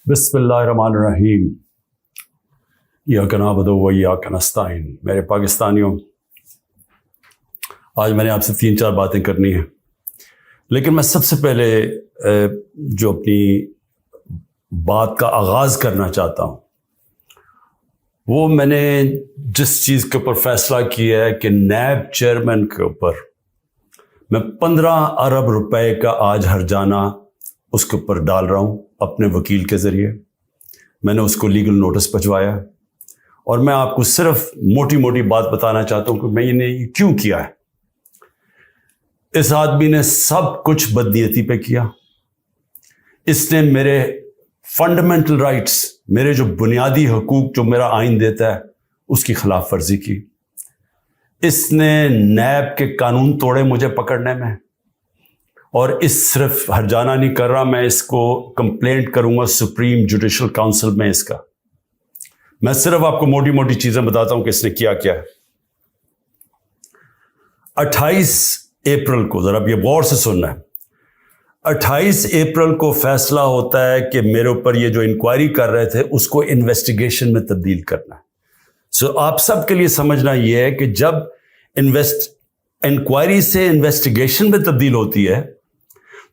بسم اللہ الرحمن الرحیم ایاک نعبد و ایاک نستعین۔ میرے پاکستانیوں، آج میں نے آپ سے 3-4 باتیں کرنی ہیں، لیکن میں سب سے پہلے جو اپنی بات کا آغاز کرنا چاہتا ہوں وہ میں نے جس چیز کے اوپر فیصلہ کیا ہے کہ نیب چیئرمین کے اوپر میں 15 ارب روپے کا آج ہرجانہ اس کے اوپر ڈال رہا ہوں اپنے وکیل کے ذریعے۔ میں نے اس کو لیگل نوٹس بھجوایا اور میں آپ کو صرف موٹی موٹی بات بتانا چاہتا ہوں کہ میں نے یہ کیوں کیا ہے۔ اس آدمی نے سب کچھ بدنیتی پہ کیا۔ اس نے میرے فنڈامنٹل رائٹس، میرے جو بنیادی حقوق جو میرا آئین دیتا ہے، اس کی خلاف ورزی کی۔ اس نے نیب کے قانون توڑے مجھے پکڑنے میں، اور اس صرف ہرجانہ نہیں کر رہا، میں اس کو کمپلینٹ کروں گا سپریم جوڈیشل کاؤنسل میں اس کا۔ میں صرف آپ کو موٹی موٹی چیزیں بتاتا ہوں کہ اس نے کیا کیا ہے۔ 28 اپریل کو، ذرا یہ غور سے سننا ہے، 28 اپریل کو فیصلہ ہوتا ہے کہ میرے اوپر یہ جو انکوائری کر رہے تھے اس کو انویسٹیگیشن میں تبدیل کرنا ہے۔ آپ سب کے لیے سمجھنا یہ ہے کہ جب انکوائری سے انویسٹیگیشن میں تبدیل ہوتی ہے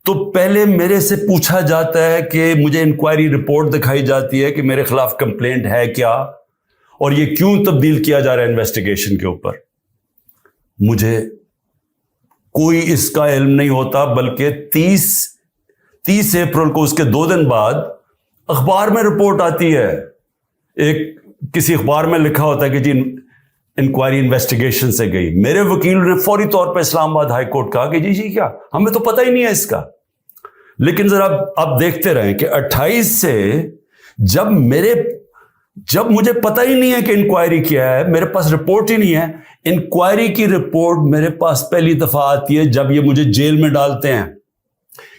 تو پہلے میرے سے پوچھا جاتا ہے کہ مجھے انکوائری رپورٹ دکھائی جاتی ہے کہ میرے خلاف کمپلینٹ ہے کیا، اور یہ کیوں تبدیل کیا جا رہا ہے انویسٹیگیشن کے اوپر۔ مجھے کوئی اس کا علم نہیں ہوتا، بلکہ 30 اپریل کو اس کے 2 دن بعد اخبار میں رپورٹ آتی ہے، کسی اخبار میں لکھا ہوتا ہے کہ جی انکوائری انویسٹیگیشن سے گئی۔ میرے وکیل نے فوری طور پہ اسلام آباد ہائی کورٹ کہا کہ جی کیا، ہمیں تو پتہ ہی نہیں ہے اس کا۔ لیکن ذرا آپ دیکھتے رہیں کہ 28 سے جب مجھے پتہ ہی نہیں ہے کہ انکوائری کیا ہے، میرے پاس رپورٹ ہی نہیں ہے۔ انکوائری کی رپورٹ میرے پاس پہلی دفعہ آتی ہے جب یہ مجھے جیل میں ڈالتے ہیں۔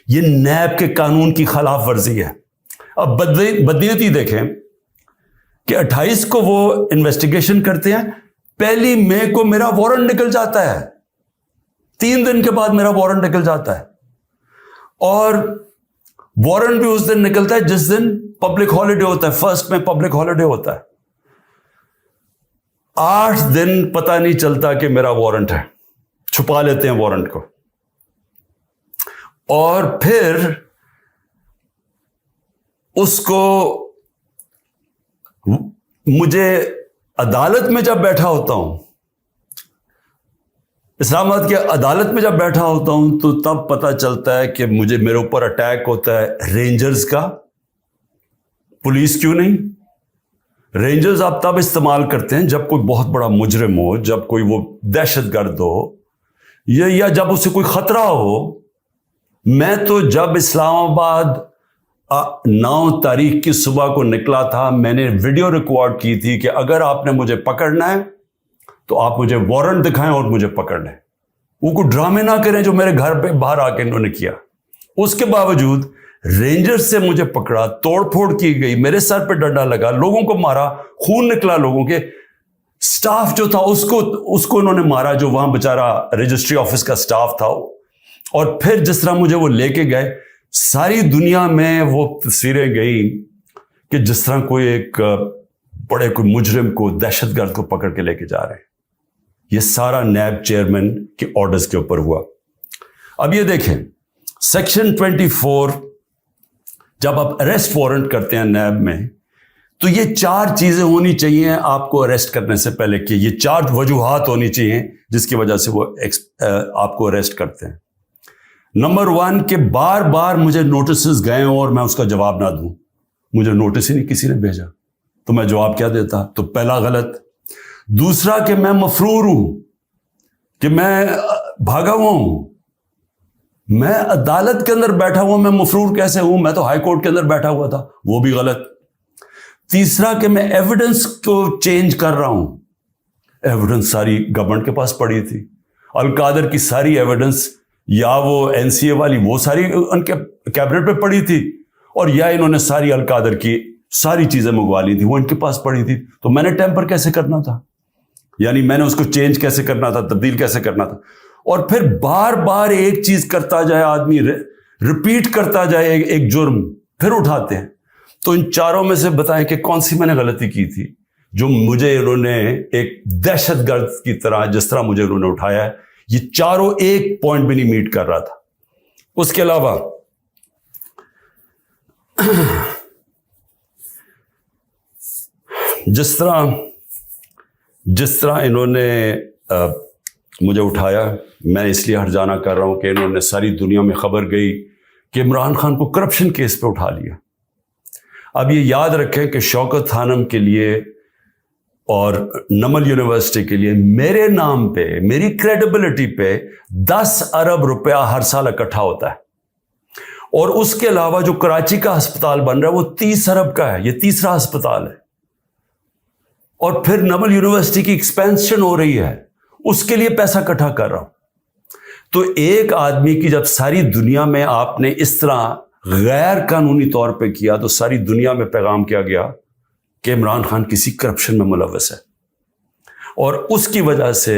یہ نیب کے قانون کی خلاف ورزی ہے۔ اب بدنیتی دیکھیں کہ 28 کو وہ انویسٹیگیشن کرتے ہیں، 1 مئی کو میرا وارنٹ نکل جاتا ہے، 3 دن کے بعد میرا وارنٹ نکل جاتا ہے، اور وارنٹ بھی اس دن نکلتا ہے جس دن پبلک ہالیڈے ہوتا ہے، 1 مئی پبلک ہالیڈے ہوتا ہے۔ 8 دن پتہ نہیں چلتا کہ میرا وارنٹ ہے، چھپا لیتے ہیں وارنٹ کو، اور پھر اس کو مجھے عدالت میں جب بیٹھا ہوتا ہوں، اسلام آباد کی عدالت میں جب بیٹھا ہوتا ہوں، تو تب پتہ چلتا ہے کہ میرے اوپر اٹیک ہوتا ہے رینجرز کا۔ پولیس کیوں نہیں؟ رینجرز آپ تب استعمال کرتے ہیں جب کوئی بہت بڑا مجرم ہو، جب کوئی وہ دہشت گرد ہو، یا جب اسے کوئی خطرہ ہو۔ میں تو جب اسلام آباد 9 تاریخ کی صبح کو نکلا تھا، میں نے ویڈیو ریکارڈ کی تھی کہ اگر آپ نے مجھے پکڑنا ہے تو آپ مجھے وارنٹ دکھائیں اور مجھے پکڑ لیں۔ وہ کوئی ڈرامے نہ کریں جو میرے گھر پہ باہر آ کے انہوں نے کیا۔ اس کے باوجود رینجر سے مجھے پکڑا، توڑ پھوڑ کی گئی، میرے سر پہ ڈنڈا لگا، لوگوں کو مارا، خون نکلا لوگوں کے۔ سٹاف جو تھا اس کو انہوں نے مارا، جو وہاں بیچارہ رجسٹری آفس کا سٹاف تھا۔ اور پھر جس طرح مجھے وہ لے کے گئے، ساری دنیا میں وہ تصویریں گئی کہ جس طرح کوئی مجرم کو، دہشت گرد کو پکڑ کے لے کے جا رہے ہیں۔ یہ سارا نیب چیئرمین کے آرڈرز کے اوپر ہوا۔ اب یہ دیکھیں، سیکشن 24 جب آپ اریسٹ وارنٹ کرتے ہیں نیب میں، تو یہ 4 چیزیں ہونی چاہیے آپ کو اریسٹ کرنے سے پہلے، کہ یہ 4 وجوہات ہونی چاہیے جس کی وجہ سے وہ آپ کو اریسٹ کرتے ہیں۔ نمبر 1 کہ بار بار مجھے نوٹسز گئے اور میں اس کا جواب نہ دوں۔ مجھے نوٹس ہی نہیں کسی نے بھیجا تو میں جواب کیا دیتا؟ تو پہلا غلط۔ دوسرا کہ میں مفرور ہوں، کہ میں بھاگا ہوا ہوں، میں عدالت کے اندر بیٹھا ہوا، میں مفرور کیسے ہوں؟ میں تو ہائی کورٹ کے اندر بیٹھا ہوا تھا، وہ بھی غلط۔ تیسرا کہ میں ایویڈنس کو چینج کر رہا ہوں۔ ایویڈنس ساری گورنمنٹ کے پاس پڑی تھی، القادر کی ساری ایویڈنس، یا وہ این سی اے والی، وہ ساری ان کے کیبنٹ پہ پڑی تھی، اور یا انہوں نے ساری القادر کی ساری چیزیں منگوا لی تھی، وہ ان کے پاس پڑی تھی۔ تو میں نے ٹیمپر کیسے کرنا تھا؟ یعنی میں نے اس کو چینج کیسے کرنا تھا، تبدیل کیسے کرنا تھا؟ اور پھر بار بار ایک چیز کرتا جائے آدمی، ریپیٹ کرتا جائے ایک جرم، پھر اٹھاتے ہیں۔ تو ان چاروں میں سے بتائیں کہ کون سی میں نے غلطی کی تھی جو مجھے انہوں نے ایک دہشت گرد کی طرح جس طرح مجھے انہوں نے اٹھایا ہے، یہ چاروں ایک پوائنٹ بھی نہیں میٹ کر رہا تھا۔ اس کے علاوہ جس طرح انہوں نے مجھے اٹھایا، میں اس لیے ہرجانہ کر رہا ہوں کہ انہوں نے ساری دنیا میں خبر گئی کہ عمران خان کو کرپشن کیس پہ اٹھا لیا۔ اب یہ یاد رکھیں کہ شوکت خانم کے لیے اور نمل یونیورسٹی کے لیے میرے نام پہ، میری کریڈیبلٹی پہ 10 ارب روپیہ ہر سال اکٹھا ہوتا ہے، اور اس کے علاوہ جو کراچی کا ہسپتال بن رہا ہے وہ 30 ارب کا ہے، یہ تیسرا ہسپتال ہے، اور پھر نمل یونیورسٹی کی ایکسپینشن ہو رہی ہے، اس کے لیے پیسہ اکٹھا کر رہا ہوں۔ تو ایک آدمی کی جب ساری دنیا میں آپ نے اس طرح غیر قانونی طور پہ کیا تو ساری دنیا میں پیغام کیا گیا کہ عمران خان کسی کرپشن میں ملوث ہے، اور اس کی وجہ سے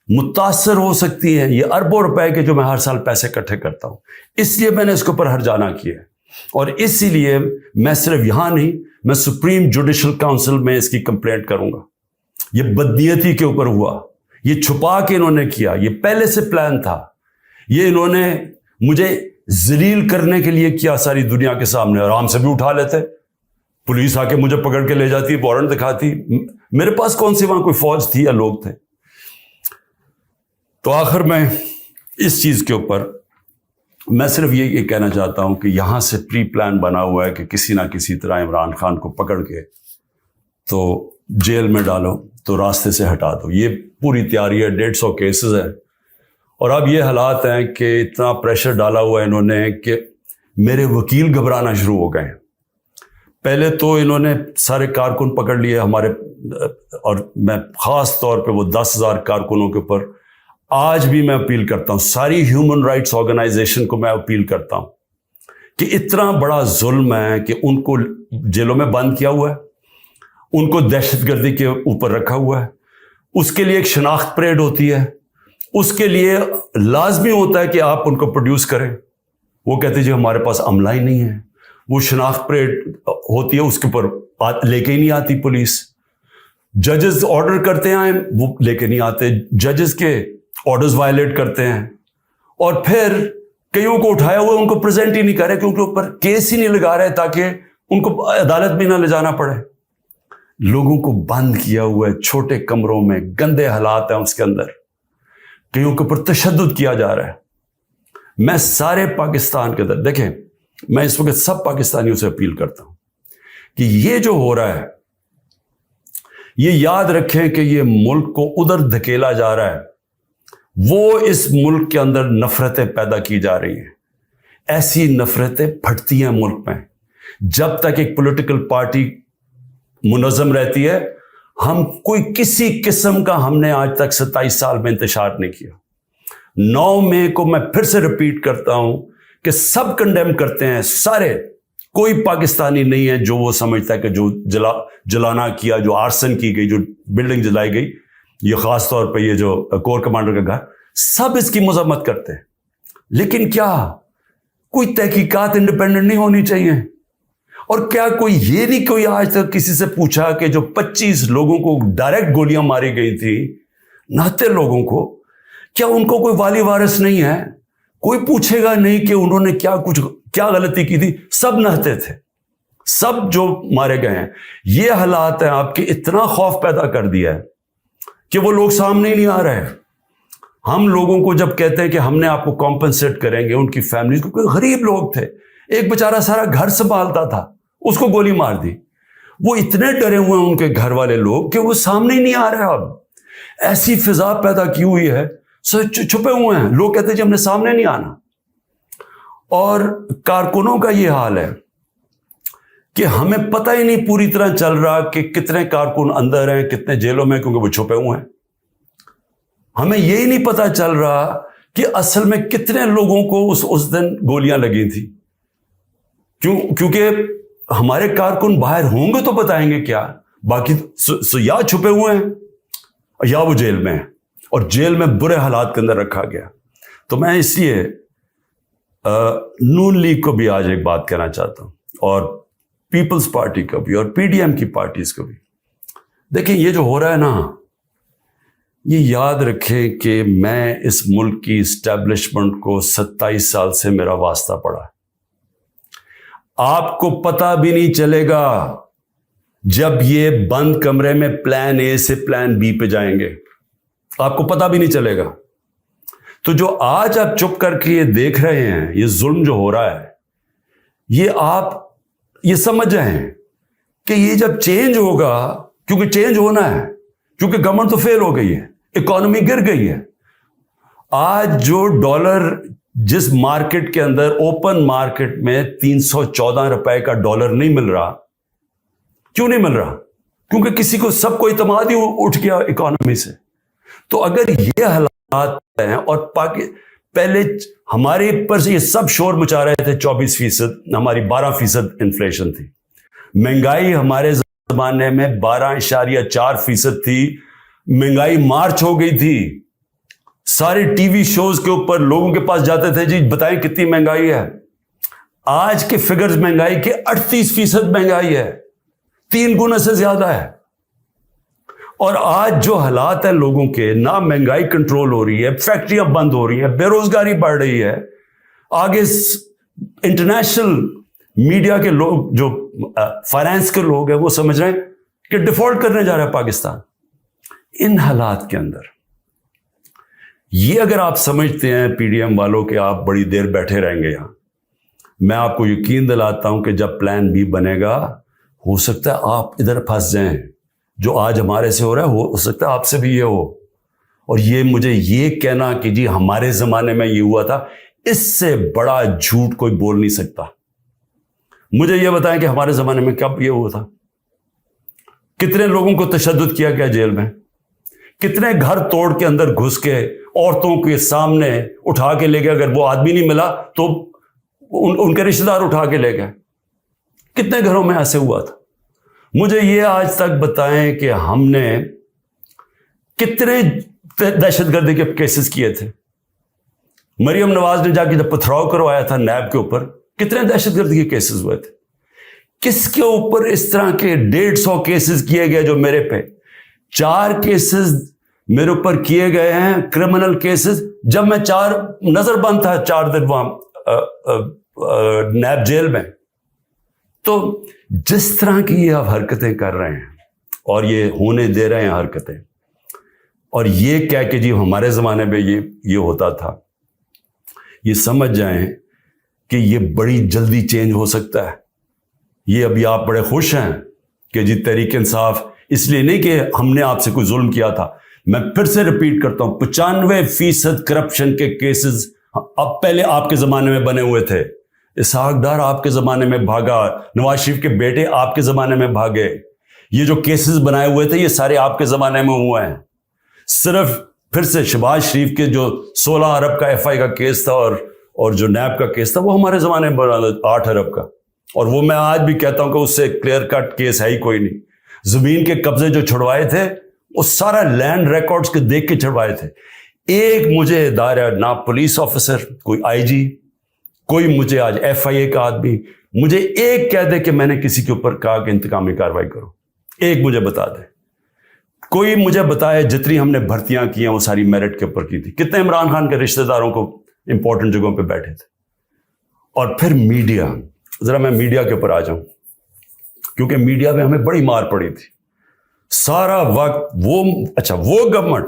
متاثر ہو سکتی ہیں یہ اربوں روپے کے جو میں ہر سال پیسے اکٹھے کرتا ہوں۔ اس لیے میں نے اس کے اوپر ہرجانہ کیا ہے، اور اسی لیے میں صرف یہاں نہیں، میں سپریم جوڈیشل کاؤنسل میں اس کی کمپلینٹ کروں گا۔ یہ بدنیتی کے اوپر ہوا، یہ چھپا کے انہوں نے کیا، یہ پہلے سے پلان تھا، یہ انہوں نے مجھے ذلیل کرنے کے لیے کیا ساری دنیا کے سامنے۔ آرام سے بھی اٹھا لیتے، پولیس آ کے مجھے پکڑ کے لے جاتی، وارنٹ دکھاتی، میرے پاس کون سی وہاں کوئی فوج تھی یا لوگ تھے؟ تو آخر میں اس چیز کے اوپر میں صرف یہ کہنا چاہتا ہوں کہ یہاں سے پری پلان بنا ہوا ہے کہ کسی نہ کسی طرح عمران خان کو پکڑ کے تو جیل میں ڈالو، تو راستے سے ہٹا دو۔ یہ پوری تیاری ہے، 150 کیسز ہیں، اور اب یہ حالات ہیں کہ اتنا پریشر ڈالا ہوا ہے انہوں نے کہ میرے وکیل گھبرانا شروع ہو گئے ہیں۔ پہلے تو انہوں نے سارے کارکن پکڑ لیے ہمارے، اور میں خاص طور پہ وہ 10,000 کارکنوں کے اوپر آج بھی میں اپیل کرتا ہوں، ساری ہیومن رائٹس آرگنائزیشن کو میں اپیل کرتا ہوں کہ اتنا بڑا ظلم ہے کہ ان کو جیلوں میں بند کیا ہوا ہے، ان کو دہشت گردی کے اوپر رکھا ہوا ہے، اس کے لیے ایک شناخت پریڈ ہوتی ہے، اس کے لیے لازمی ہوتا ہے کہ آپ ان کو پروڈیوس کریں۔ وہ کہتے جی ہمارے پاس عملہ ہی نہیں ہے، وہ شناخت پریڈ ہوتی ہے، اس کے اوپر لے کے ہی نہیں آتی پولیس۔ ججز آرڈر کرتے ہیں وہ لے کے نہیں آتے، ججز کے آرڈرز وائلیٹ کرتے ہیں، اور پھر کئیوں کو اٹھایا ہوا ان کو پریزنٹ ہی نہیں کر رہے کیونکہ اوپر کیس ہی نہیں لگا رہے تاکہ ان کو عدالت بھی نہ لے جانا پڑے۔ لوگوں کو بند کیا ہوا ہے چھوٹے کمروں میں، گندے حالات ہیں اس کے اندر، کئیوں کے اوپر تشدد کیا جا رہا ہے۔ میں سارے پاکستان کے اندر، دیکھیں میں اس وقت سب پاکستانیوں سے اپیل کرتا ہوں کہ یہ جو ہو رہا ہے یہ یاد رکھیں کہ یہ ملک کو ادھر دھکیلا جا رہا ہے، وہ اس ملک کے اندر نفرتیں پیدا کی جا رہی ہیں، ایسی نفرتیں پھٹتی ہیں ملک میں۔ جب تک ایک پولیٹیکل پارٹی منظم رہتی ہے، ہم کوئی کسی قسم کا ہم نے آج تک 27 سال میں انتشار نہیں کیا۔ 9 مئی کو میں پھر سے ریپیٹ کرتا ہوں کہ سب کنڈیم کرتے ہیں، سارے، کوئی پاکستانی نہیں ہے جو وہ سمجھتا ہے کہ جو جلانا کیا، جو آرسن کی گئی، جو بلڈنگ جلائی گئی، یہ خاص طور پہ یہ جو کور کمانڈر کا گھر، سب اس کی مذمت کرتے ہیں۔ لیکن کیا کوئی تحقیقات انڈیپینڈنٹ نہیں ہونی چاہیے؟ اور کیا کوئی یہ نہیں کوئی آج تک کسی سے پوچھا کہ جو 25 لوگوں کو ڈائریکٹ گولیاں ماری گئی تھی، نہتے لوگوں کو، کیا ان کو کوئی والی وارث نہیں ہے؟ کوئی پوچھے گا نہیں کہ انہوں نے کیا غلطی کی تھی؟ سب نہتے تھے، سب جو مارے گئے ہیں۔ یہ حالات ہیں آپ کے، اتنا خوف پیدا کر دیا ہے کہ وہ لوگ سامنے ہی نہیں آ رہے۔ ہم لوگوں کو جب کہتے ہیں کہ ہم نے آپ کو کمپنسیٹ کریں گے، ان کی فیملیز کو، کوئی غریب لوگ تھے، ایک بیچارہ سارا گھر سنبھالتا تھا، اس کو گولی مار دی، وہ اتنے ڈرے ہوئے ہیں ان کے گھر والے لوگ کہ وہ سامنے ہی نہیں آ رہے۔ اب ایسی فضا پیدا کی ہوئی ہے، چھپے ہوئے ہیں، لوگ کہتے ہیں جی ہم نے سامنے نہیں آنا۔ اور کارکنوں کا یہ حال ہے کہ ہمیں پتہ ہی نہیں پوری طرح چل رہا کہ کتنے کارکن اندر ہیں، کتنے جیلوں میں، کیونکہ وہ چھپے ہوئے ہیں۔ ہمیں یہی نہیں پتہ چل رہا کہ اصل میں کتنے لوگوں کو اس دن گولیاں لگی تھی، کیونکہ ہمارے کارکن باہر ہوں گے تو بتائیں گے کیا، باقی یا چھپے ہوئے ہیں یا وہ جیل میں ہیں، اور جیل میں برے حالات کے اندر رکھا گیا۔ تو میں اس لیے نون لیگ کو بھی آج ایک بات کہنا چاہتا ہوں، اور پیپلز پارٹی کا بھی اور پی ڈی ایم کی پارٹیز کا بھی. دیکھیں یہ جو ہو رہا ہے نا, یہ یاد رکھیں کہ میں اس ملک کی اسٹیبلشمنٹ کو 27 سال سے میرا واسطہ پڑا ہے. آپ کو پتہ بھی نہیں چلے گا جب یہ بند کمرے میں پلان اے سے پلان بی پہ جائیں گے, آپ کو پتہ بھی نہیں چلے گا. تو جو آج آپ چپ کر کے یہ دیکھ رہے ہیں, یہ ظلم جو ہو رہا ہے, یہ آپ یہ سمجھ رہے ہیں کہ یہ جب چینج ہوگا, کیونکہ چینج ہونا ہے, کیونکہ گورنمنٹ تو فیل ہو گئی ہے, اکانومی گر گئی ہے. آج جو ڈالر جس مارکیٹ کے اندر اوپن مارکیٹ میں 314 روپے کا ڈالر نہیں مل رہا, کیوں نہیں مل رہا؟ کیونکہ کسی کو سب کو اعتماد ہی اٹھ گیا اکانومی سے. تو اگر یہ حالات ہیں اور پہلے ہمارے پر سے یہ سب شور مچا رہے تھے 24%, ہماری 12% انفلیشن تھی. مہنگائی ہمارے زمانے میں 12.4% تھی. مہنگائی مارچ ہو گئی تھی. سارے ٹی وی شوز کے اوپر لوگوں کے پاس جاتے تھے, جی بتائیں کتنی مہنگائی ہے. آج کے فگرز مہنگائی کے 38% مہنگائی ہے, 3 گنا سے زیادہ ہے. اور آج جو حالات ہیں لوگوں کے, نہ مہنگائی کنٹرول ہو رہی ہے, فیکٹریاں بند ہو رہی ہیں, بے روزگاری بڑھ رہی ہے. آگے انٹرنیشنل میڈیا کے لوگ, جو فائنانس کے لوگ ہیں, وہ سمجھ رہے ہیں کہ ڈیفالٹ کرنے جا رہا ہے پاکستان. ان حالات کے اندر یہ اگر آپ سمجھتے ہیں پی ڈی ایم والوں کہ آپ بڑی دیر بیٹھے رہیں گے یہاں, میں آپ کو یقین دلاتا ہوں کہ جب پلان بی بنے گا, ہو سکتا ہے آپ ادھر پھنس جائیں. جو آج ہمارے سے ہو رہا ہے ہو سکتا ہے آپ سے بھی یہ ہو. اور یہ مجھے یہ کہنا کہ جی ہمارے زمانے میں یہ ہوا تھا, اس سے بڑا جھوٹ کوئی بول نہیں سکتا. مجھے یہ بتائیں کہ ہمارے زمانے میں کب یہ ہوا تھا؟ کتنے لوگوں کو تشدد کیا گیا جیل میں, کتنے گھر توڑ کے اندر گھس کے عورتوں کے سامنے اٹھا کے لے گئے. اگر وہ آدمی نہیں ملا تو ان کے رشتہ دار اٹھا کے لے گئے. کتنے گھروں میں ایسے ہوا تھا؟ مجھے یہ آج تک بتائیں کہ ہم نے کتنے دہشت گردی کے کیسز کیے تھے. مریم نواز نے جا کے جب پتھراؤ کروایا تھا نیب کے اوپر, کتنے دہشت گردی کے کیسز ہوئے تھے. کس کے اوپر اس طرح کے 150 کیسز کیے گئے جو میرے پہ 4 کیسز میرے اوپر کیے گئے ہیں, کرمنل کیسز, جب میں نظر بند تھا 4 دن وہاں نیب جیل میں. تو جس طرح کی یہ آپ حرکتیں کر رہے ہیں اور یہ ہونے دے رہے ہیں حرکتیں, اور یہ کہہ کہ جی ہمارے زمانے میں یہ ہوتا تھا, یہ سمجھ جائیں کہ یہ بڑی جلدی چینج ہو سکتا ہے. یہ ابھی آپ بڑے خوش ہیں کہ جی تحریک انصاف, اس لیے نہیں کہ ہم نے آپ سے کوئی ظلم کیا تھا. میں پھر سے ریپیٹ کرتا ہوں, 95% کرپشن کے کیسز اب پہلے آپ کے زمانے میں بنے ہوئے تھے. اسحاق ڈار آپ کے زمانے میں بھاگا, نواز شریف کے بیٹے آپ کے زمانے میں بھاگے. یہ جو کیسز بنائے ہوئے تھے یہ سارے آپ کے زمانے میں ہوئے ہیں. صرف پھر سے شہباز شریف کے جو 16 ارب کا ایف آئی کا کیس تھا اور جو نیب کا کیس تھا, وہ ہمارے زمانے میں بنا 8 ارب کا. اور وہ میں آج بھی کہتا ہوں کہ اس سے کلیئر کٹ کیس ہے ہی کوئی نہیں. زمین کے قبضے جو چھڑوائے تھے وہ سارا لینڈ ریکارڈز کے دیکھ کے چھڑوائے تھے. ایک مجھے ادارہ, نہ پولیس آفیسر, کوئی آئی جی, کوئی مجھے آج ایف آئی اے کا آدمی مجھے ایک کہہ دے کہ میں نے کسی کے اوپر کہا کہ انتقامی کارروائی کرو, ایک مجھے بتا دے. کوئی مجھے بتائے جتنی ہم نے بھرتیاں کی ہیں وہ ساری میرٹ کے اوپر کی تھی. کتنے عمران خان کے رشتہ داروں کو امپورٹنٹ جگہوں پہ بیٹھے تھے. اور پھر میڈیا, ذرا میں میڈیا کے اوپر آ جاؤں کیونکہ میڈیا میں ہمیں بڑی مار پڑی تھی سارا وقت. وہ گورنمنٹ,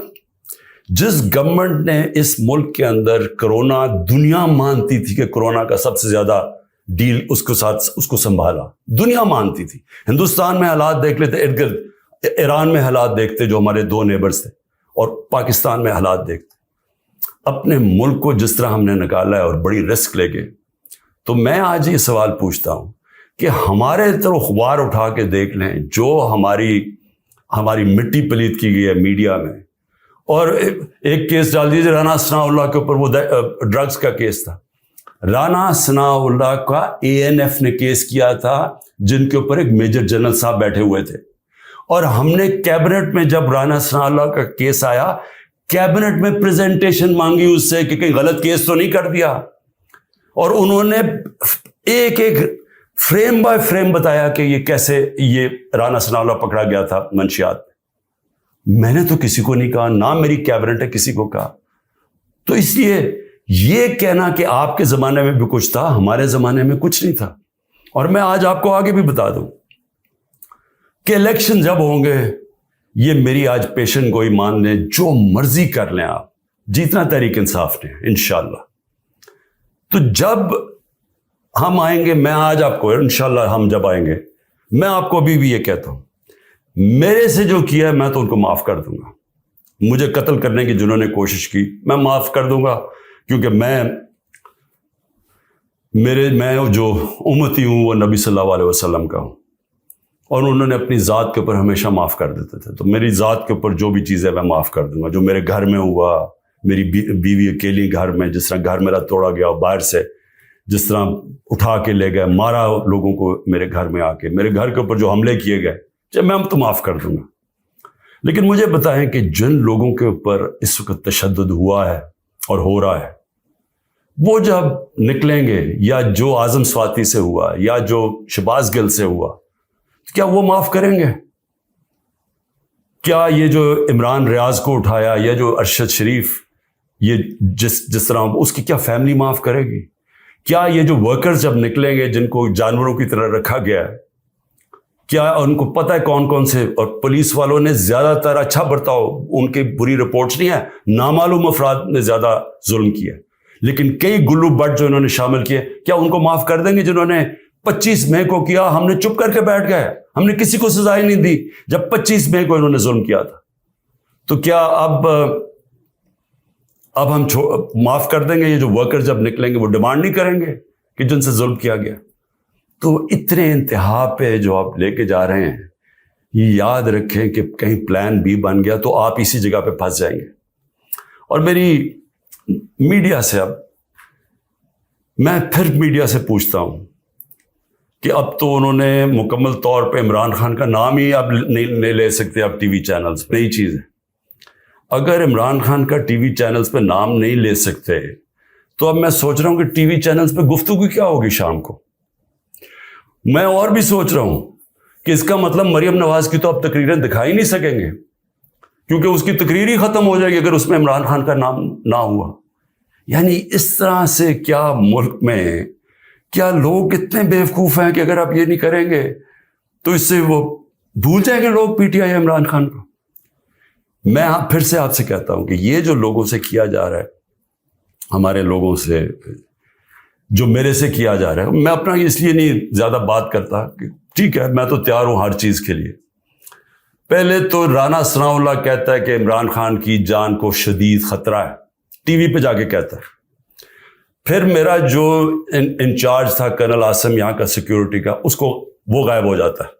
جس گورنمنٹ نے اس ملک کے اندر کرونا, دنیا مانتی تھی کہ کرونا کا سب سے زیادہ ڈیل اس کو سنبھالا, دنیا مانتی تھی. ہندوستان میں حالات دیکھ لیتے, ارد گرد ایران میں حالات دیکھتے جو ہمارے 2 نیبرز تھے, اور پاکستان میں حالات دیکھتے. اپنے ملک کو جس طرح ہم نے نکالا ہے اور بڑی رسک لے کے, تو میں آج یہ سوال پوچھتا ہوں کہ ہمارے طرف اخبار اٹھا کے دیکھ لیں جو ہماری مٹی پلیت کی گئی ہے میڈیا میں. اور ایک کیس ڈال دیجیے رانا ثناء اللہ کے اوپر, وہ ڈرگز کا کیس تھا. رانا ثناء اللہ کا اے این ایف نے کیس کیا تھا جن کے اوپر ایک میجر جنرل صاحب بیٹھے ہوئے تھے. اور ہم نے کیبنٹ میں جب رانا ثناء اللہ کا کیس آیا, کیبنٹ میں پریزنٹیشن مانگی اس سے کہ کہیں غلط کیس تو نہیں کر دیا. اور انہوں نے ایک فریم بائی فریم بتایا کہ یہ کیسے یہ رانا ثناءاللہ پکڑا گیا تھا منشیات میں نے تو کسی کو نہیں کہا، نہ میری کیبنٹ ہے کسی کو کہا. تو اس لیے یہ کہنا کہ آپ کے زمانے میں بھی کچھ تھا، ہمارے زمانے میں کچھ نہیں تھا. اور میں آج آپ کو آگے بھی بتا دوں کہ الیکشن جب ہوں گے، یہ میری آج پیشن گوئی مان لیں، جو مرضی کر لیں آپ، جیتنا تحریک انصاف نے انشاءاللہ. تو جب ہم آئیں گے، میں آج آپ کو انشاءاللہ ہم جب آئیں گے، میں آپ کو ابھی بھی یہ کہتا ہوں، میرے سے جو کیا ہے میں تو ان کو معاف کر دوں گا. مجھے قتل کرنے کی جنہوں نے کوشش کی میں معاف کر دوں گا، کیونکہ میں جو امتی ہوں وہ نبی صلی اللہ علیہ وسلم کا ہوں، اور انہوں نے اپنی ذات کے اوپر ہمیشہ معاف کر دیتے تھے. تو میری ذات کے اوپر جو بھی چیز ہے میں معاف کر دوں گا. جو میرے گھر میں ہوا، میری بیوی اکیلی گھر میں، جس طرح گھر میرا توڑا گیا باہر سے، جس طرح اٹھا کے لے گئے، مارا لوگوں کو میرے گھر میں آ کے، میرے گھر کے اوپر جو حملے کیے گئے، جب میں تو معاف کر دوں گا. لیکن مجھے بتائیں کہ جن لوگوں کے اوپر اس وقت تشدد ہوا ہے اور ہو رہا ہے، وہ جب نکلیں گے، یا جو اعظم سواتی سے ہوا، یا جو شہباز گل سے ہوا، کیا وہ معاف کریں گے؟ کیا یہ جو عمران ریاض کو اٹھایا، یا جو ارشد شریف، یہ جس طرح اس کی کیا فیملی معاف کرے گی؟ کیا یہ جو ورکرز جب نکلیں گے جن کو جانوروں کی طرح رکھا گیا ہے، کیا ان کو پتہ ہے کون کون سے؟ اور پولیس والوں نے زیادہ تر اچھا برتاؤ، ان کی بری رپورٹس نہیں ہے، نامعلوم افراد نے زیادہ ظلم کیا، لیکن کئی گلو بٹ جو انہوں نے شامل کیے، کیا ان کو معاف کر دیں گے؟ جنہوں نے 25 مئی کو کیا، ہم نے چپ کر کے بیٹھ گئے، ہم نے کسی کو سزا ہی نہیں دی جب 25 مئی کو انہوں نے ظلم کیا تھا. تو کیا اب ہم معاف کر دیں گے؟ یہ جو ورکر جب نکلیں گے وہ ڈیمانڈ نہیں کریں گے کہ جن سے ظلم کیا گیا؟ تو اتنے انتہا پہ جو آپ لے کے جا رہے ہیں، یہ یاد رکھیں کہ کہیں پلان بی بن گیا تو آپ اسی جگہ پہ پھنس جائیں گے. اور میری میڈیا سے، اب میں پھر میڈیا سے پوچھتا ہوں کہ اب تو انہوں نے مکمل طور پہ عمران خان کا نام ہی اب نہیں لے سکتے، اب ٹی وی چینلز نئی چیز ہے. اگر عمران خان کا ٹی وی چینلز پہ نام نہیں لے سکتے تو اب میں سوچ رہا ہوں کہ ٹی وی چینلز پہ گفتگو کیا ہوگی شام کو. میں اور بھی سوچ رہا ہوں کہ اس کا مطلب مریم نواز کی تو اب تقریریں دکھائی نہیں سکیں گے، کیونکہ اس کی تقریر ہی ختم ہو جائے گی اگر اس میں عمران خان کا نام نہ ہوا. یعنی اس طرح سے کیا ملک میں کیا لوگ اتنے بیوقوف ہیں کہ اگر آپ یہ نہیں کریں گے تو اس سے وہ بھول جائیں گے لوگ P T I Imran Khan کو. میں پھر سے آپ سے کہتا ہوں کہ یہ جو لوگوں سے کیا جا رہا ہے، ہمارے لوگوں سے جو میرے سے کیا جا رہا ہے، میں اپنا اس لیے نہیں زیادہ بات کرتا کہ ٹھیک ہے میں تو تیار ہوں ہر چیز کے لیے. پہلے تو رانا ثناءاللہ کہتا ہے کہ عمران خان کی جان کو شدید خطرہ ہے، ٹی وی پہ جا کے کہتا ہے. پھر میرا جو انچارج تھا کرنل عاصم یہاں کا سیکیورٹی کا، اس کو وہ غائب ہو جاتا ہے.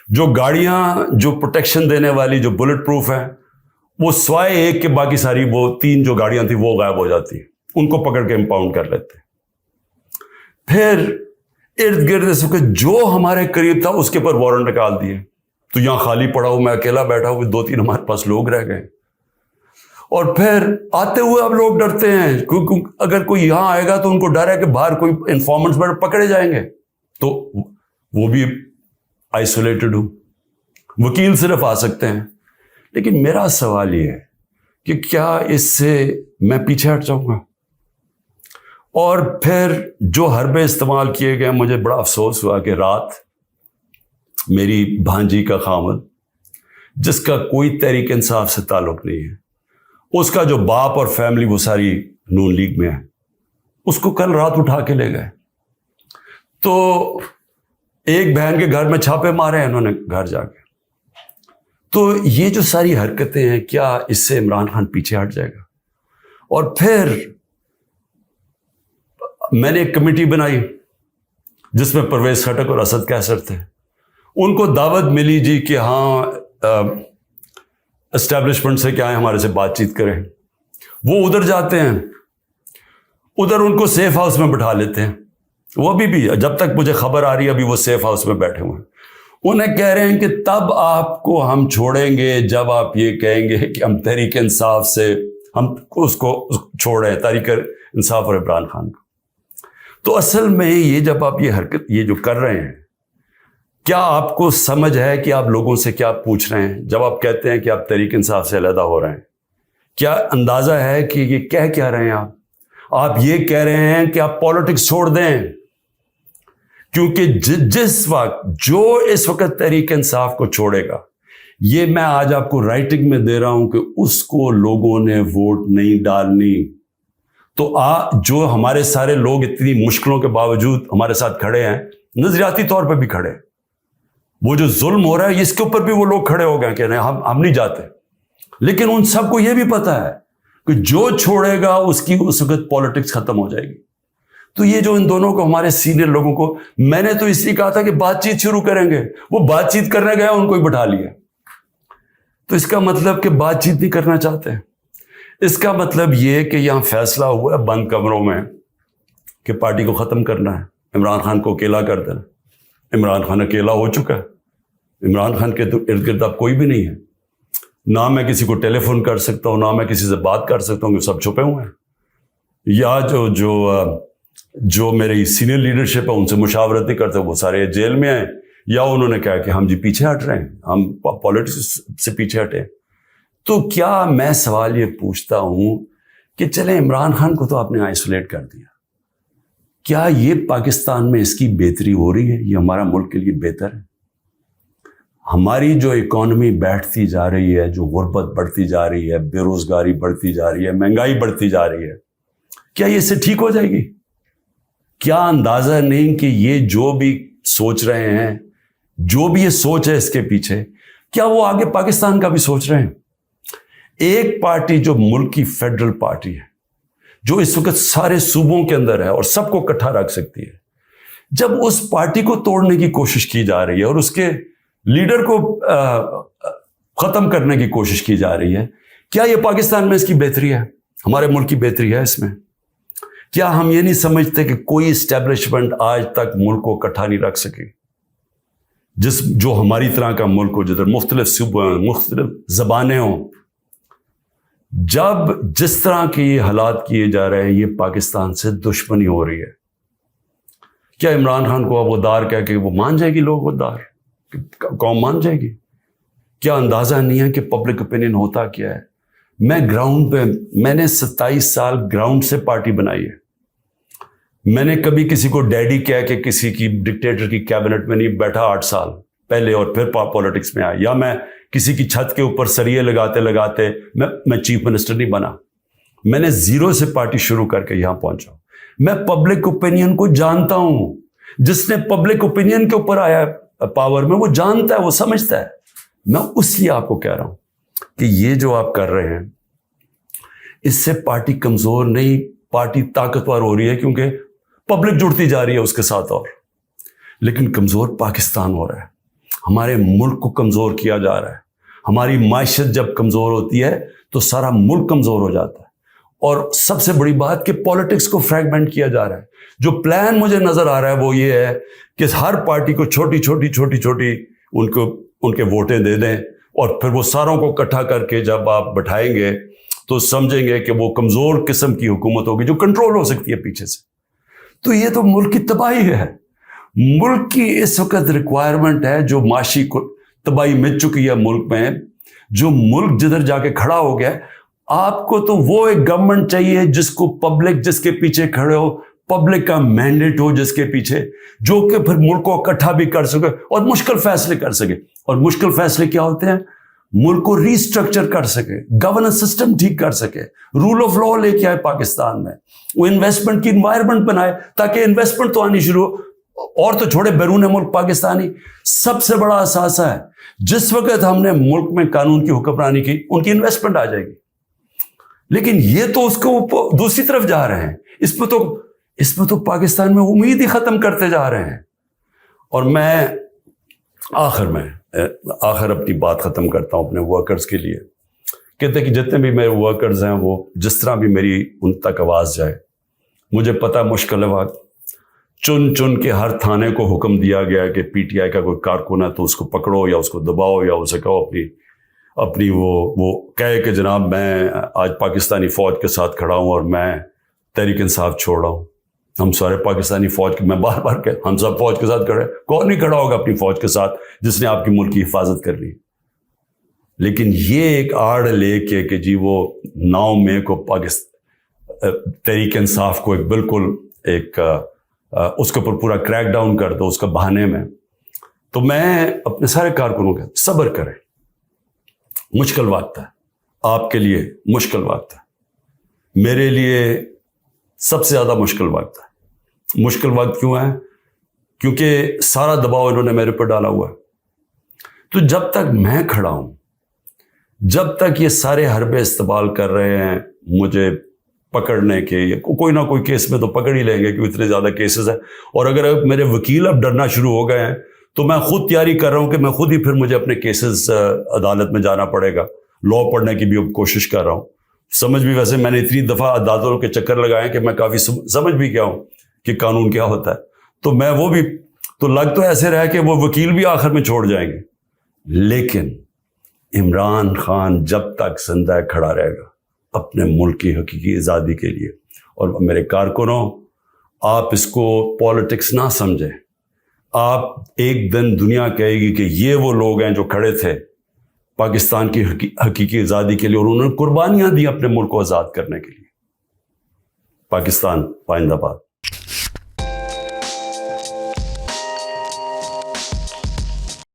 جو گاڑیاں جو پروٹیکشن دینے والی جو بلٹ پروف ہیں، وہ سوائے ایک کے باقی ساری وہ 3 جو گاڑیاں تھیں وہ غائب ہو جاتی ہیں، ان کو پکڑ کے امپاؤنڈ کر لیتے. پھر ارد گرد اس وقت جو ہمارے قریب تھا اس کے پر وارنٹ نکال دیے. تو یہاں خالی پڑا ہوں، میں اکیلا بیٹھا ہوں، 2-3 ہمارے پاس لوگ رہ گئے. اور پھر آتے ہوئے اب لوگ ڈرتے ہیں، کیونکہ اگر کوئی یہاں آئے گا تو ان کو ڈر ہے کہ باہر کوئی انفارمنٹس بیٹھ پکڑے جائیں گے، تو وہ بھی آئسولیٹڈ ہوں، وکیل صرف آ سکتے ہیں. لیکن میرا سوال یہ ہے کہ کیا اس سے میں پیچھے ہٹ جاؤں گا؟ اور پھر جو حربے استعمال کیے گئے، مجھے بڑا افسوس ہوا کہ رات میری بھانجی کا خامد، جس کا کوئی تحریک انصاف سے تعلق نہیں ہے، اس کا جو باپ اور فیملی وہ ساری نون لیگ میں ہے، اس کو کل رات اٹھا کے لے گئے. تو ایک بہن کے گھر میں چھاپے مارے ہیں انہوں نے گھر جا کے. تو یہ جو ساری حرکتیں ہیں، کیا اس سے عمران خان پیچھے ہٹ جائے گا؟ اور پھر میں نے ایک کمیٹی بنائی جس میں پرویز خٹک اور اسد کیسر تھے. ان کو دعوت ملی جی کہ ہاں اسٹیبلشمنٹ سے کیا ہے ہمارے سے بات چیت کریں. وہ ادھر جاتے ہیں، ادھر ان کو سیف ہاؤس میں بٹھا لیتے ہیں. وہ ابھی بھی جب تک مجھے خبر آ رہی ہے ابھی وہ سیف ہاؤس میں بیٹھے ہوئے ہیں. انہیں کہہ رہے ہیں کہ تب آپ کو ہم چھوڑیں گے جب آپ یہ کہیں گے کہ ہم تحریک انصاف سے ہم اس کو چھوڑ رہے ہیں، تحریک انصاف اور عمران خان کو. تو اصل میں یہ جب آپ یہ حرکت یہ جو کر رہے ہیں، کیا آپ کو سمجھ ہے کہ آپ لوگوں سے کیا پوچھ رہے ہیں جب آپ کہتے ہیں کہ آپ تحریک انصاف سے علیحدہ ہو رہے ہیں؟ کیا اندازہ ہے کہ یہ کہہ کیا رہے ہیں آپ یہ کہہ رہے ہیں کہ آپ پالیٹکس چھوڑ دیں، کیونکہ جس وقت جو اس وقت تحریک انصاف کو چھوڑے گا، یہ میں آج آپ کو رائٹنگ میں دے رہا ہوں کہ اس کو لوگوں نے ووٹ نہیں ڈالنی۔ تو جو ہمارے سارے لوگ اتنی مشکلوں کے باوجود ہمارے ساتھ کھڑے ہیں، نظریاتی طور پہ بھی کھڑے، وہ جو ظلم ہو رہا ہے اس کے اوپر بھی وہ لوگ کھڑے ہو گئے کہ نہیں ہم نہیں جاتے، لیکن ان سب کو یہ بھی پتا ہے کہ جو چھوڑے گا اس کی اس وقت پالیٹکس ختم ہو جائے گی۔ تو یہ جو ان دونوں کو، ہمارے سینئر لوگوں کو، میں نے تو اس لیے کہا تھا کہ بات چیت شروع کریں گے، وہ بات چیت کرنے گئے ان کو ہی بٹھا لیا۔ تو اس کا مطلب کہ بات چیت نہیں کرنا چاہتے ہیں۔ اس کا مطلب یہ کہ یہاں فیصلہ ہوا ہے بند کمروں میں کہ پارٹی کو ختم کرنا ہے، عمران خان کو اکیلا کر دینا۔ عمران خان اکیلا ہو چکا ہے، عمران خان کے تو ارد گرد اب کوئی بھی نہیں ہے، نہ میں کسی کو ٹیلی فون کر سکتا ہوں، نہ میں کسی سے بات کر سکتا ہوں، کہ سب چھپے ہوئے ہیں۔ یا جو میری سینئر لیڈرشپ ہے ان سے مشاورت نہیں کرتے، وہ سارے جیل میں ہیں، یا انہوں نے کہا کہ ہم جی پیچھے ہٹ رہے ہیں، ہم پالیٹکس سے پیچھے ہٹے۔ تو کیا میں سوال یہ پوچھتا ہوں کہ چلیں عمران خان کو تو آپ نے آئسولیٹ کر دیا، کیا یہ پاکستان میں اس کی بہتری ہو رہی ہے؟ یہ ہمارا ملک کے لیے بہتر ہے؟ ہماری جو اکانومی بیٹھتی جا رہی ہے، جو غربت بڑھتی جا رہی ہے، بے روزگاری بڑھتی جا رہی ہے، مہنگائی بڑھتی جا رہی ہے، کیا یہ اس سے ٹھیک ہو جائے گی؟ کیا اندازہ نہیں کہ یہ جو بھی سوچ رہے ہیں، جو بھی یہ سوچ ہے اس کے پیچھے، کیا وہ آگے پاکستان کا بھی سوچ رہے ہیں؟ ایک پارٹی جو ملک کی فیڈرل پارٹی ہے، جو اس وقت سارے صوبوں کے اندر ہے اور سب کو اکٹھا رکھ سکتی ہے، جب اس پارٹی کو توڑنے کی کوشش کی جا رہی ہے اور اس کے لیڈر کو ختم کرنے کی کوشش کی جا رہی ہے، کیا یہ پاکستان میں اس کی بہتری ہے؟ ہمارے ملک کی بہتری ہے اس میں؟ کیا ہم یہ نہیں سمجھتے کہ کوئی اسٹیبلشمنٹ آج تک ملک کو اکٹھا نہیں رکھ سکی، جو ہماری طرح کا ملک ہو، جدھر مختلف صوبے ہوں، مختلف زبانیں ہوں؟ جب جس طرح کے یہ حالات کیے جا رہے ہیں، یہ پاکستان سے دشمنی ہو رہی ہے، کیا عمران خان کو اب غدار کہہ کے وہ مان جائے گی؟ لوگ غدار قوم مان جائے گی؟ کیا اندازہ نہیں ہے کہ پبلک اوپینین ہوتا کیا ہے؟ میں گراؤنڈ پہ، میں نے 27 سال گراؤنڈ سے پارٹی بنائی ہے۔ میں نے کبھی کسی کو ڈیڈی کہہ کے کسی کی ڈکٹیٹر کی کیبنٹ میں نہیں بیٹھا 8 سال پہلے اور پھر پالیٹکس میں آیا، یا میں کسی کی چھت کے اوپر سریے لگاتے لگاتے میں چیف منسٹر نہیں بنا۔ میں نے زیرو سے پارٹی شروع کر کے یہاں پہنچا۔ میں پبلک اوپینین کو جانتا ہوں، جس نے پبلک اوپینین کے اوپر آیا پاور میں، وہ جانتا ہے، وہ سمجھتا ہے۔ میں اس لیے آپ کو کہہ رہا ہوں کہ یہ جو آپ کر رہے ہیں، اس سے پارٹی کمزور نہیں، پارٹی طاقتور ہو رہی ہے، کیونکہ پبلک جڑتی جا رہی ہے اس کے ساتھ، اور لیکن کمزور پاکستان ہو رہا ہے، ہمارے ملک کو کمزور کیا جا رہا ہے۔ ہماری معیشت جب کمزور ہوتی ہے تو سارا ملک کمزور ہو جاتا ہے، اور سب سے بڑی بات کہ پالیٹکس کو فریگمنٹ کیا جا رہا ہے۔ جو پلان مجھے نظر آ رہا ہے وہ یہ ہے کہ ہر پارٹی کو چھوٹی چھوٹی ان کے ووٹیں دے دیں، اور پھر وہ ساروں کو اکٹھا کر کے جب آپ بٹھائیں گے تو سمجھیں گے کہ وہ کمزور قسم کی حکومت ہوگی جو کنٹرول ہو سکتی ہے پیچھے سے۔ تو یہ تو ملک کی تباہی ہے۔ ملک کی اس وقت ریکوائرمنٹ ہے، جو معاشی تباہی مچ چکی ہے ملک میں، جو ملک جدھر جا کے کھڑا ہو گیا ہے، آپ کو تو وہ ایک گورنمنٹ چاہیے جس کو پبلک، جس کے پیچھے کھڑے ہو، پبلک کا مینڈیٹ ہو جس کے پیچھے، جو کہ پھر ملک کو اکٹھا بھی کر سکے اور مشکل فیصلے کر سکے۔ اور مشکل فیصلے کیا ہوتے ہیں؟ ملک کو ریسٹرکچر کر سکے، گورننس سسٹم ٹھیک کر سکے، رول آف لا لے کے آئے پاکستان میں، وہ انویسٹمنٹ کی انوائرمنٹ بنائے تاکہ انویسٹمنٹ تو آنی شروع ہو، اور تو چھوڑے بیرون ملک پاکستانی سب سے بڑا اثاثہ ہے۔ جس وقت ہم نے ملک میں قانون کی حکمرانی کی، ان کی انویسٹمنٹ آ جائے گی۔ لیکن یہ تو اس کو دوسری طرف جا رہے ہیں، اس میں تو پاکستان میں امید ہی ختم کرتے جا رہے ہیں۔ اور میں آخر اپنی بات ختم کرتا ہوں اپنے ورکرز کے لیے۔ کہتے کہ جتنے بھی میرے ورکرز ہیں، وہ جس طرح بھی میری ان تک آواز جائے، مجھے پتہ مشکل ہے، وقت چن کے ہر تھانے کو حکم دیا گیا کہ پی ٹی آئی کا کوئی کارکن ہے تو اس کو پکڑو یا اس کو دباؤ یا اسے کہو اپنی وہ کہے کہ جناب میں آج پاکستانی فوج کے ساتھ کھڑا ہوں اور میں تحریک انصاف چھوڑ رہا ہوں۔ ہم سارے پاکستانی فوج کے، میں بار بار کہ ہم سب فوج کے ساتھ کھڑے، کون نہیں کھڑا ہوگا اپنی فوج کے ساتھ جس نے آپ کی ملک کی حفاظت کر لی؟ لیکن یہ ایک آڑ لے کے کہ جی وہ 9 مئی کو تحریک انصاف کو ایک بالکل ایک اس کے اوپر پورا کریک ڈاؤن کر دو اس کا بہانے میں، تو میں اپنے سارے کارکنوں کے صبر کریں، مشکل وقت ہے، آپ کے لیے مشکل وقت ہے، میرے لیے سب سے زیادہ مشکل وقت ہے۔ مشکل وقت کیوں ہے؟ کیونکہ سارا دباؤ انہوں نے میرے پر ڈالا ہوا ہے۔ تو جب تک میں کھڑا ہوں، جب تک یہ سارے حربے استعمال کر رہے ہیں مجھے پکڑنے کے، کوئی نہ کوئی کیس میں تو پکڑ ہی لیں گے کیونکہ اتنے زیادہ کیسز ہیں، اور اگر میرے وکیل اب ڈرنا شروع ہو گئے ہیں تو میں خود تیاری کر رہا ہوں کہ میں خود ہی پھر مجھے اپنے کیسز عدالت میں جانا پڑے گا، لا پڑھنے کی بھی اب کوشش کر رہا ہوں۔ سمجھ بھی، ویسے میں نے اتنی دفعہ عدالتوں کے چکر لگائے کہ میں کافی سمجھ بھی گیا ہوں کہ قانون کیا ہوتا ہے، تو میں وہ بھی تو لگ تو ایسے رہا کہ وہ وکیل بھی آخر میں چھوڑ جائیں گے، لیکن عمران خان جب تک زندہ کھڑا رہے گا اپنے ملک کی حقیقی آزادی کے لیے۔ اور میرے کارکنوں، آپ اس کو پالیٹکس نہ سمجھیں، آپ ایک دن دنیا کہے گی کہ یہ وہ لوگ ہیں جو کھڑے تھے پاکستان کی حقیقی آزادی کے لیے اور انہوں نے قربانیاں دی اپنے ملک کو آزاد کرنے کے لیے۔ پاکستان پائندہ باد۔